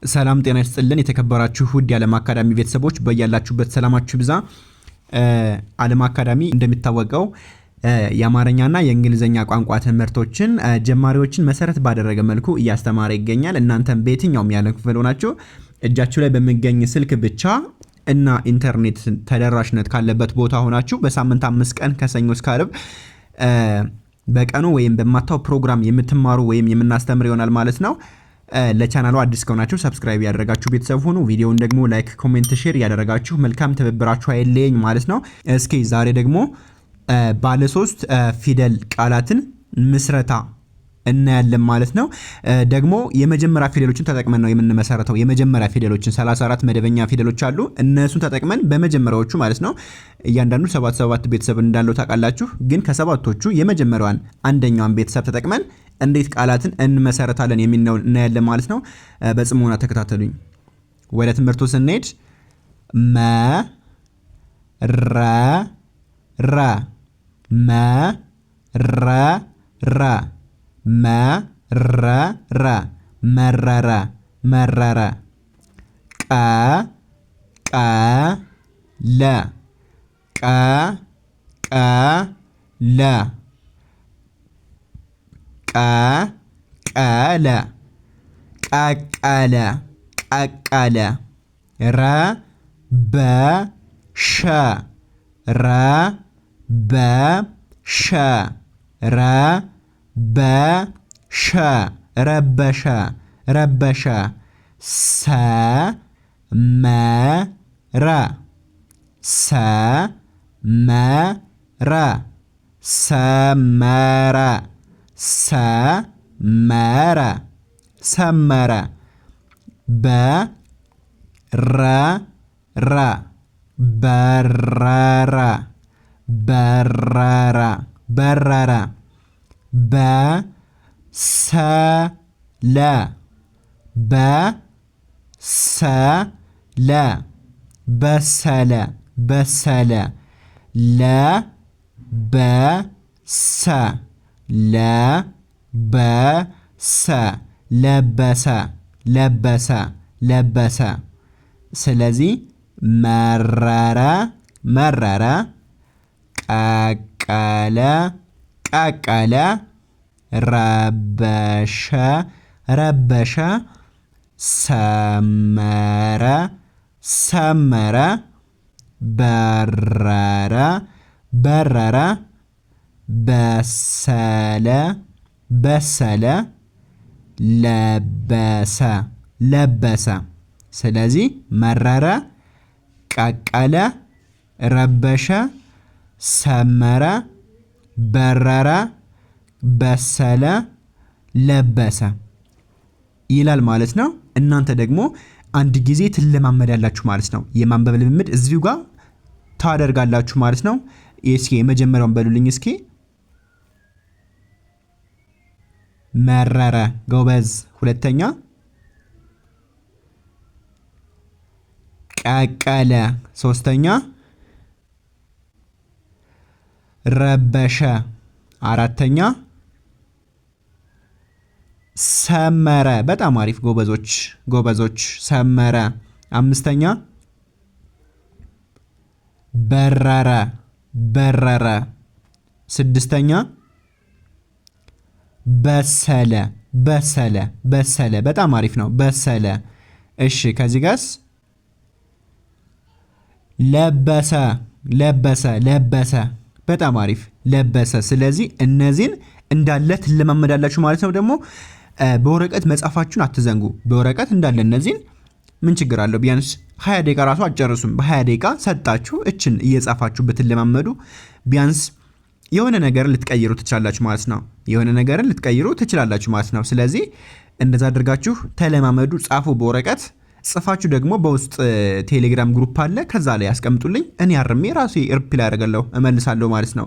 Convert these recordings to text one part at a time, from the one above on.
ሰላም ጤና ይስጥልን የተከበራችሁ ውድ የዓለም አካዳሚ ቤተሰቦች በያላችሁበት ሰላማችሁ ብዛ። ዓለም አካዳሚ እንደሚታወቀው የአማርኛና የእንግሊዘኛ ቋንቋ ትምህርቶችን ጀማሪዎችን መሰረት ባደረገ መልኩ እያስተማረ ይገኛል። እናንተም በየትኛውም የዓለም ክፍል ሆናችሁ እጃችሁ ላይ በሚገኝ ስልክ ብቻ እና ኢንተርኔት ተደራሽነት ካለበት ቦታ ሆናችሁ በሳምንት 5 ቀን ከሰኞ እስከ ዓርብ በቀኑ ወይም በማታው ፕሮግራም የምትማሩ ወይም የምናስተምር ይሆናል ማለት ነው። ለቻናሉ አዲስ ከሆናችሁ ሰብስክራይብ ያደረጋችሁ ቤተሰብ ሆኑ። ቪዲዮውን ደግሞ ላይክ፣ ኮሜንት፣ ሼር ያደረጋችሁ መልካም ትብብራችሁ አይለየኝ ማለት ነው። እስኪ ዛሬ ደግሞ ባለ 3 ፊደል ቃላትን ምስረታ እናያለን ማለት ነው። ደግሞ የመጀመሪያ ፊደሎችን ተጠቅመን ነው የምንመሰረተው። የመጀመሪያ ፊደሎችን 34 መደበኛ ፊደሎች አሉ። እነሱን ተጠቅመን በመጀመሪያዎቹ ማለት ነው እያንዳንዱ 7 ቤተሰብ እንዳለው ታውቃላችሁ። ግን ከሰባቶቹ የመጀመሪያዋን አንደኛዋን ቤተሰብ ተጠቅመን እንዴት ቃላትን እንመሰረታለን የሚለው እናያለን ማለት ነው። በጽሞና ተከታተሉኝ። ወደ ትምህርቱ ስንሄድ መረረ ቀቀለ ረበሸ ሰመረ በረረ በሰለ ለበሰ። ስለዚህ መረረ ቀቀለ ረበሸ ሰመረ በረረ በሰለ ለበሰ። ስለዚህ መረረ፣ ቀቀለ፣ ረበሸ፣ ሰመረ፣ በረረ፣ በሰለ፣ ለበሰ ይላል ማለት ነው። እናንተ ደግሞ አንድ ጊዜ ትለማመዳላችሁ ማለት ነው። የማንበብ ልምምድ እዚሁ ጋር ታደርጋላችሁ ማለት ነው። እስኪ የመጀመሪያውን በሉልኝ እስኪ። መረረ፣ ጎበዝ። ሁለተኛ ቀቀለ፣ ሶስተኛ ረበሸ፣ አራተኛ ሰመረ። በጣም አሪፍ ጎበዞች። ሰመረ። አምስተኛ በረረ። ስድስተኛ በሰለ። በጣም አሪፍ ነው። በሰለ። እሺ ከዚህ ጋርስ ለበሰ። በጣም አሪፍ ለበሰ። ስለዚህ እነዚህን እንዳለ ትለማመዳላችሁ ማለት ነው። ደግሞ በወረቀት መጻፋችሁን አትዘንጉ። በወረቀት እንዳለ እነዚህን ምን ችግር አለው? ቢያንስ 20 ደቂቃ ራሱ አትጨርሱም። በ20 ደቂቃ ሰጣችሁ እችን እየጻፋችሁ ብትለማመዱ ቢያንስ የሆነ ነገርን ልትቀይሩ ትችላላችሁ ማለት ነው። ስለዚህ እንደዛ አድርጋችሁ ተለማመዱ። ጻፉ በወረቀት ጽፋችሁ ደግሞ በውስጥ ቴሌግራም ግሩፕ አለ፣ ከዛ ላይ ያስቀምጡልኝ። እኔ አርሜ ራሴ ሪፕላይ አደርጋለሁ እመልሳለሁ ማለት ነው።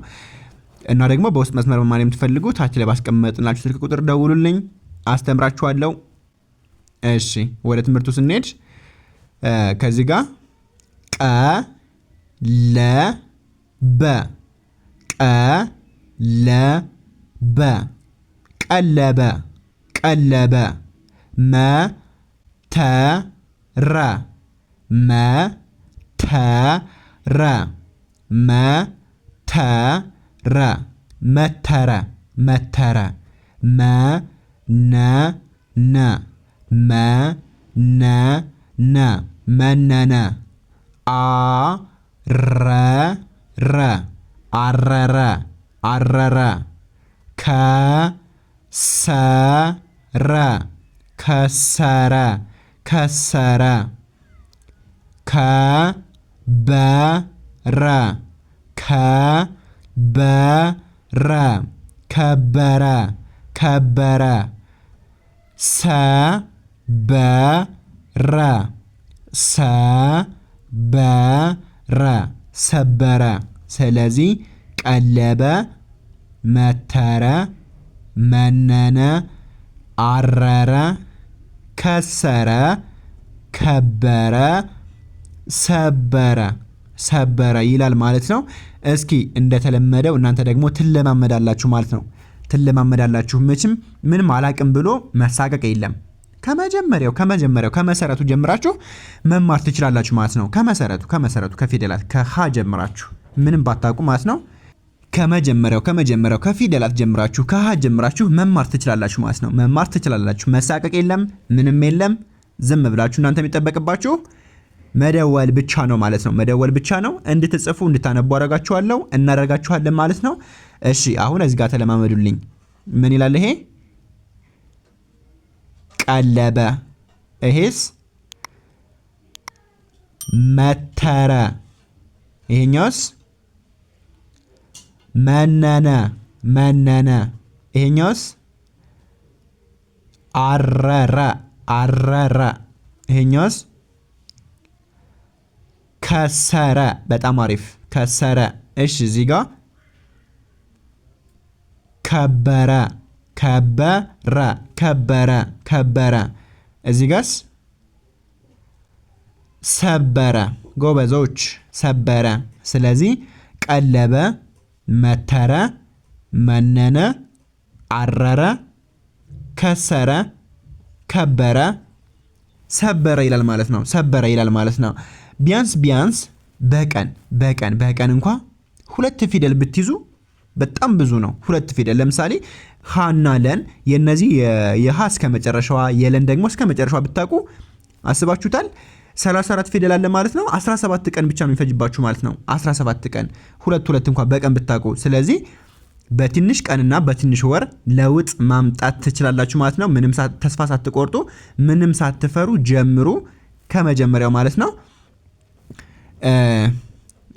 እና ደግሞ በውስጥ መስመር መማር የምትፈልጉ ታች ላይ ባስቀመጥናችሁ ስልክ ቁጥር ደውሉልኝ፣ አስተምራችኋለሁ። እሺ ወደ ትምህርቱ ስንሄድ ከዚህ ጋር ቀለበ መተረ መተረ መተረ መተረ መተረ መነነ መነነ መነነ አረረ አረረ አረረ ከሰረ ከሰረ ከሰረ ከበረ ከበረ ከበረ ከበረ ሰበረ ሰበረ ሰበረ። ስለዚህ ቀለበ፣ መተረ፣ መነነ፣ አረረ፣ ከሰረ፣ ከበረ፣ ሰበረ ሰበረ ይላል ማለት ነው። እስኪ እንደተለመደው እናንተ ደግሞ ትለማመዳላችሁ ማለት ነው። ትለማመዳላችሁ። መቼም ምንም አላቅም ብሎ መሳቀቅ የለም። ከመሰረቱ ጀምራችሁ መማር ትችላላችሁ ማለት ነው። ከመሰረቱ ከፊደላት ከሀ ጀምራችሁ ምንም ባታውቁ ማለት ነው። ከመጀመሪያው ከፊደላት ጀምራችሁ ከሀ ጀምራችሁ መማር ትችላላችሁ ማለት ነው። መማር ትችላላችሁ። መሳቀቅ የለም፣ ምንም የለም። ዝም ብላችሁ እናንተ የሚጠበቅባችሁ መደወል ብቻ ነው ማለት ነው። መደወል ብቻ ነው። እንድትጽፉ እንድታነቡ እናደርጋችኋለን ማለት ነው። እሺ አሁን እዚህ ጋር ተለማመዱልኝ። ምን ይላል ይሄ? ቀለበ። ይሄስ መተረ። ይሄኛውስ መነነ መነነ። ይሄኛውስ አረረ አረረ። ይሄኛውስ ከሰረ። በጣም አሪፍ ከሰረ። እሺ እዚህ ጋር ከበረ ከበረ ከበረ ከበረ። እዚህ ጋርስ ሰበረ። ጎበዞች ሰበረ። ስለዚህ ቀለበ፣ መተረ፣ መነነ፣ አረረ፣ ከሰረ፣ ከበረ፣ ሰበረ ይላል ማለት ነው። ሰበረ ይላል ማለት ነው። ቢያንስ በቀን እንኳ 2 ፊደል ብትይዙ በጣም ብዙ ነው። 2 ፊደል ለምሳሌ ሃና ለን የነዚህ የሃ እስከ መጨረሻዋ የለን ደግሞ እስከ መጨረሻዋ ብታውቁ አስባችሁታል? 34 ፊደል አለ ማለት ነው። 17 ቀን ብቻ ነው የሚፈጅባችሁ ማለት ነው። 17 ቀን ሁለት እንኳን በቀን ብታውቁ። ስለዚህ በትንሽ ቀንና በትንሽ ወር ለውጥ ማምጣት ትችላላችሁ ማለት ነው። ምንም ተስፋ ሳትቆርጡ፣ ምንም ሳትፈሩ ጀምሩ ከመጀመሪያው ማለት ነው።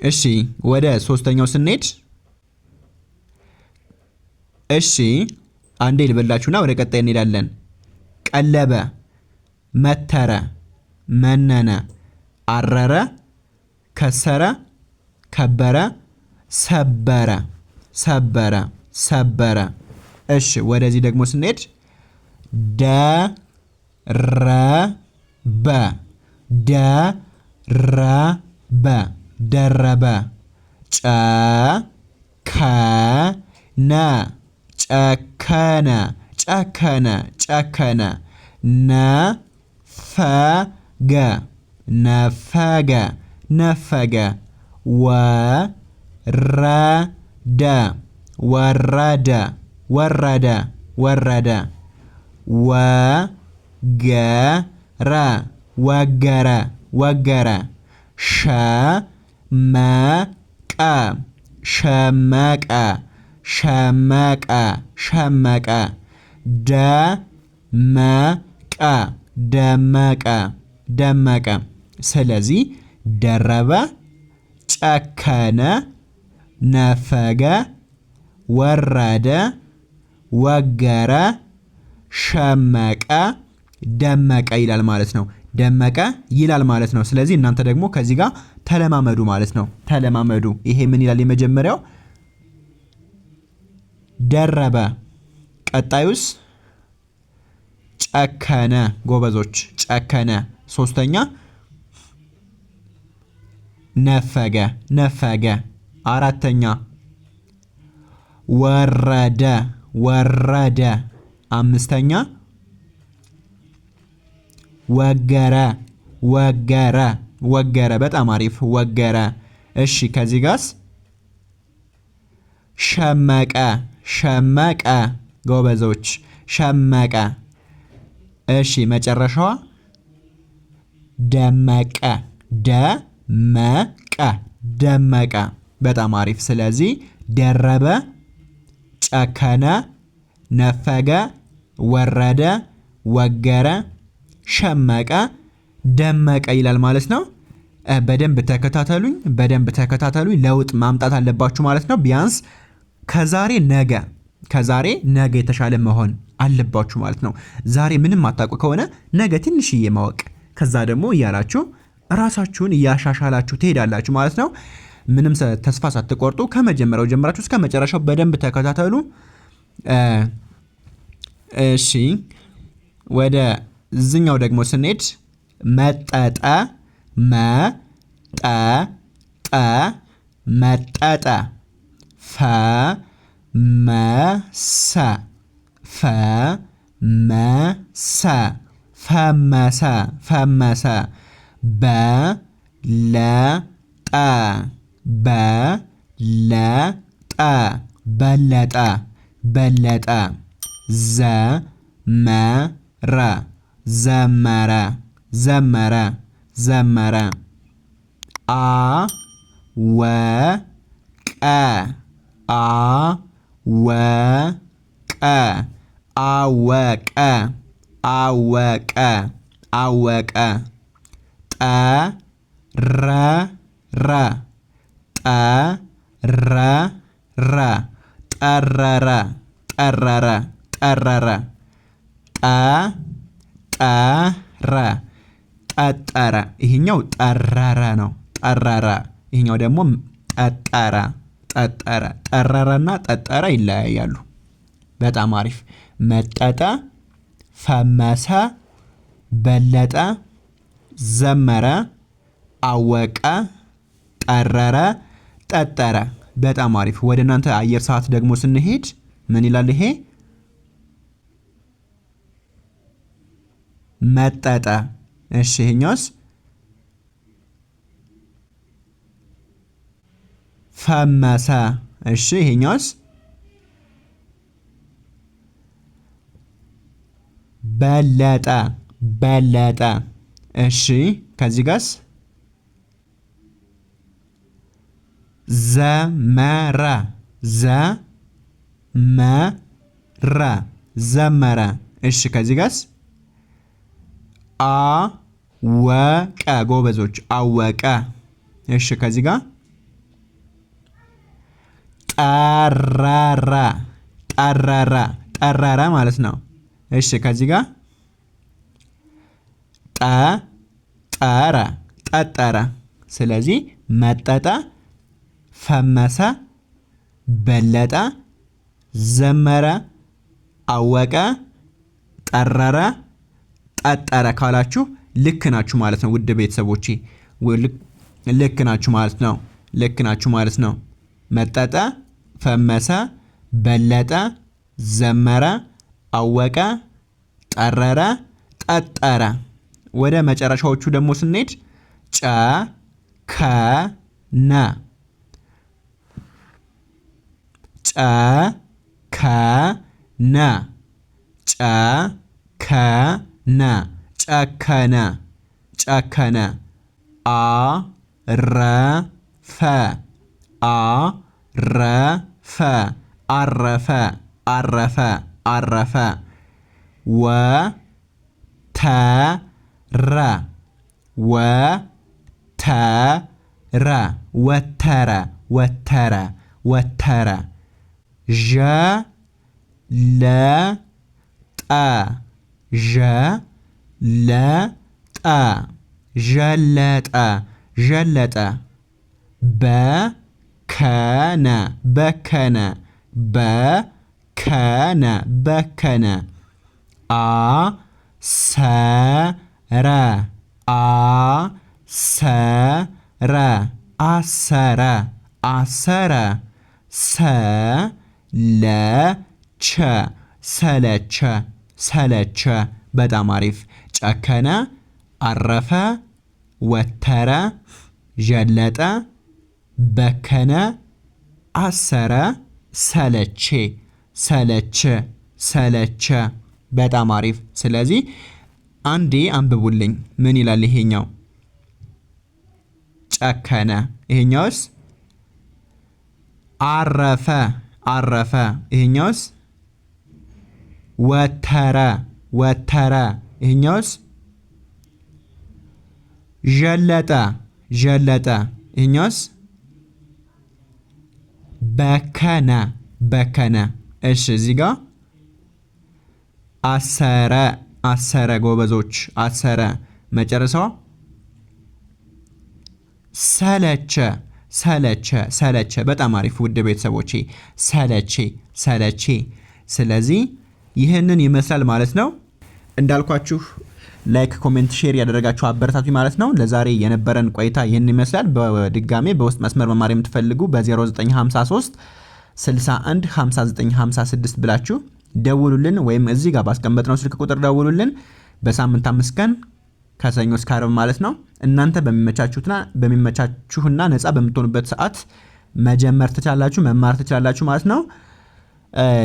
እሺ ወደ ሶስተኛው ስንሄድ እሺ አንዴ ልበላችሁና ወደ ቀጣይ እንሄዳለን። ቀለበ፣ መተረ፣ መነነ፣ አረረ፣ ከሰረ፣ ከበረ፣ ሰበረ ሰበረ ሰበረ። እሺ ወደዚህ ደግሞ ስንሄድ ደረበ ደረበ ደረበ። ጨከነ ጨከነ ጨከነ ጨከነ። ነፈገ ነፈገ ነፈገ። ወረደ ወረደ ወረደ ወረደ። ወገረ ወገረ ወገረ። ሸመቀ ሸመቀ ሸመቀ ሸመቀ። ደመቀ ደመቀ ደመቀ። ስለዚህ ደረበ፣ ጨከነ፣ ነፈገ፣ ወረደ፣ ወገረ፣ ሸመቀ፣ ደመቀ ይላል ማለት ነው። ደመቀ ይላል ማለት ነው። ስለዚህ እናንተ ደግሞ ከዚህ ጋር ተለማመዱ ማለት ነው። ተለማመዱ። ይሄ ምን ይላል? የመጀመሪያው ደረበ። ቀጣዩስ ጨከነ። ጎበዞች ጨከነ። ሶስተኛ ነፈገ ነፈገ። አራተኛ ወረደ ወረደ። አምስተኛ ወገረ ወገረ ወገረ። በጣም አሪፍ ወገረ። እሺ ከዚህ ጋርስ ሸመቀ ሸመቀ። ጎበዞች ሸመቀ። እሺ መጨረሻዋ ደመቀ ደመቀ ደመቀ። በጣም አሪፍ። ስለዚህ ደረበ፣ ጨከነ፣ ነፈገ፣ ወረደ፣ ወገረ፣ ሸመቀ፣ ደመቀ ይላል ማለት ነው። በደንብ ተከታተሉኝ፣ በደንብ ተከታተሉኝ። ለውጥ ማምጣት አለባችሁ ማለት ነው። ቢያንስ ከዛሬ ነገ የተሻለ መሆን አለባችሁ ማለት ነው። ዛሬ ምንም አታውቁ ከሆነ ነገ ትንሽዬ ማወቅ፣ ከዛ ደግሞ እያላችሁ ራሳችሁን እያሻሻላችሁ ትሄዳላችሁ ማለት ነው። ምንም ተስፋ ሳትቆርጡ ከመጀመሪያው ጀምራችሁ እስከ መጨረሻው በደንብ ተከታተሉ። እሺ ወደ እዚኛው ደግሞ ስንሄድ መጠጠ መጠጠ መጠጠ ፈመሰ ፈመሰ ፈመሰ ፈመሰ በለጠ በለጠ በለጠ በለጠ ዘመረ ዘመረ ዘመረ ዘመረ አወቀ አወቀ አወቀ አወቀ አወቀ ጠረረ ጠረረ ጠረረ ጠረረ ጠረረ ጠጠረ ጠጠረ። ይሄኛው ጠረረ ነው፣ ጠረረ። ይሄኛው ደግሞ ጠጠረ ጠጠረ። ጠረረና ጠጠረ ይለያያሉ። በጣም አሪፍ። መጠጠ፣ ፈመሰ፣ በለጠ፣ ዘመረ፣ አወቀ፣ ጠረረ፣ ጠጠረ። በጣም አሪፍ። ወደ እናንተ አየር ሰዓት ደግሞ ስንሄድ ምን ይላል ይሄ? መጠጠ። እሺ ይሄኛውስ? ፈመሰ። እሺ ይሄኛውስ? በለጠ በለጠ። እሺ ከዚህ ጋርስ? ዘመረ ዘመረ ዘመረ። እሺ ከዚህ ጋርስ? አወቀ። ጎበዞች አወቀ። እሺ ከዚህ ጋር? ጠረረ ጠረረ ጠረረ ማለት ነው። እሺ ከዚህ ጋር? ጠጠረ ጠጠረ። ስለዚህ መጠጠ፣ ፈመሰ፣ በለጠ፣ ዘመረ፣ አወቀ፣ ጠረረ፣ ጠጠረ ካላችሁ ልክ ናችሁ ማለት ነው። ውድ ቤተሰቦቼ ልክ ናችሁ ማለት ነው። ልክ ናችሁ ማለት ነው። መጠጠ፣ ፈመሰ፣ በለጠ፣ ዘመረ፣ አወቀ፣ ጠረረ፣ ጠጠረ። ወደ መጨረሻዎቹ ደግሞ ስንሄድ ጨከነ ጨከነ ጨከነ ጨከነ ጨከነ አረፈ አረፈ አረፈ አረፈ አረፈ ወተረ ወተረ ወተረ ወተረ ወተረ ዠለጠ ዠለጠ ዠለጠ ዠለጠ በከነ በከነ በከነ በከነ አሰረ አሰረ አሰረ አሰረ ሰለቸ ሰለቸ ሰለቸ። በጣም አሪፍ። ጨከነ፣ አረፈ፣ ወተረ፣ ዠለጠ፣ በከነ፣ አሰረ፣ ሰለቼ፣ ሰለቸ፣ ሰለቸ። በጣም አሪፍ። ስለዚህ አንዴ አንብቡልኝ። ምን ይላል ይሄኛው? ጨከነ። ይሄኛውስ? አረፈ፣ አረፈ። ይሄኛውስ? ወተረ፣ ወተረ። ይሄኛውስ? ዠለጠ፣ ዠለጠ። ይሄኛውስ? በከነ፣ በከነ። እሺ እዚህ ጋር አሰረ፣ አሰረ። ጎበዞች፣ አሰረ። መጨረሻዋ ሰለቸ፣ ሰለቸ፣ ሰለቸ። በጣም አሪፍ ውድ ቤተሰቦቼ፣ ሰለቼ፣ ሰለቼ። ስለዚህ ይህንን ይመስላል ማለት ነው። እንዳልኳችሁ ላይክ፣ ኮሜንት፣ ሼር ያደረጋችሁ አበረታቱ ማለት ነው። ለዛሬ የነበረን ቆይታ ይህን ይመስላል። በድጋሜ በውስጥ መስመር መማር የምትፈልጉ በ0953 61 59 56 ብላችሁ ደውሉልን፣ ወይም እዚህ ጋር ባስቀመጥነው ስልክ ቁጥር ደውሉልን። በሳምንት 5 ቀን ከሰኞ እስከ ዓርብ ማለት ነው። እናንተ በሚመቻችሁና ነፃ በምትሆኑበት ሰዓት መጀመር ትችላላችሁ፣ መማር ትችላላችሁ ማለት ነው።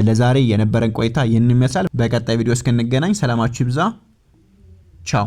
ለዛሬ የነበረን ቆይታ ይህን ይመስላል። በቀጣይ ቪዲዮ እስክንገናኝ ሰላማችሁ ይብዛ። ቻው።